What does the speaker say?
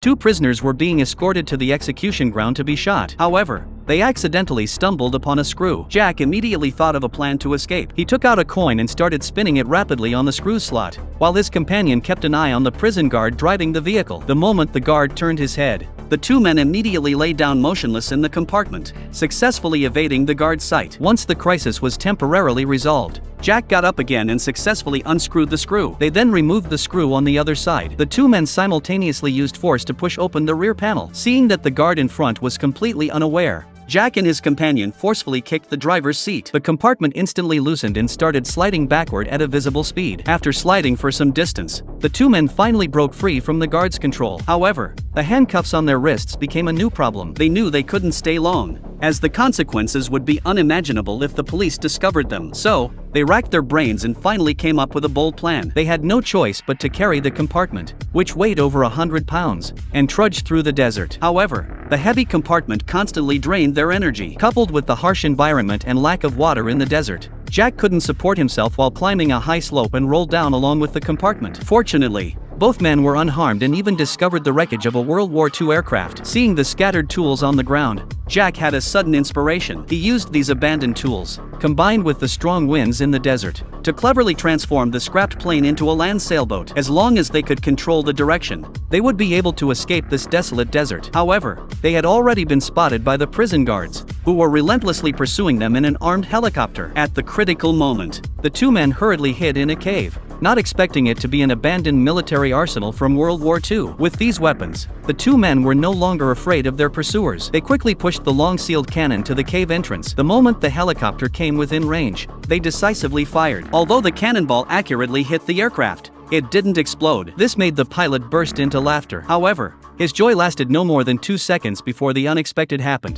Two prisoners were being escorted to the execution ground to be shot. However, they accidentally stumbled upon a screw. Jack immediately thought of a plan to escape. He took out a coin and started spinning it rapidly on the screw slot, while his companion kept an eye on the prison guard driving the vehicle. The moment the guard turned his head, the two men immediately lay down motionless in the compartment, successfully evading the guard's sight. Once the crisis was temporarily resolved, Jack got up again and successfully unscrewed the screw. They then removed the screw on the other side. The two men simultaneously used force to push open the rear panel. Seeing that the guard in front was completely unaware, Jack and his companion forcefully kicked the driver's seat. The compartment instantly loosened and started sliding backward at a visible speed. After sliding for some distance, the two men finally broke free from the guard's control. However, the handcuffs on their wrists became a new problem. They knew they couldn't stay long, as the consequences would be unimaginable if the police discovered them. So, they racked their brains and finally came up with a bold plan. They had no choice but to carry the compartment, which weighed over 100 pounds, and trudge through the desert. However, the heavy compartment constantly drained their energy. Coupled with the harsh environment and lack of water in the desert, Jack couldn't support himself while climbing a high slope and rolled down along with the compartment. Fortunately, both men were unharmed and even discovered the wreckage of a World War II aircraft. Seeing the scattered tools on the ground, Jack had a sudden inspiration. He used these abandoned tools, combined with the strong winds in the desert, to cleverly transform the scrapped plane into a land sailboat. As long as they could control the direction, they would be able to escape this desolate desert. However, they had already been spotted by the prison guards, who were relentlessly pursuing them in an armed helicopter. At the critical moment, the two men hurriedly hid in a cave, not expecting it to be an abandoned military arsenal from World War II. With these weapons, the two men were no longer afraid of their pursuers. They quickly pushed the long-sealed cannon to the cave entrance. The moment the helicopter came within range, they decisively fired. Although the cannonball accurately hit the aircraft, it didn't explode. This made the pilot burst into laughter. However, his joy lasted no more than 2 seconds before the unexpected happened.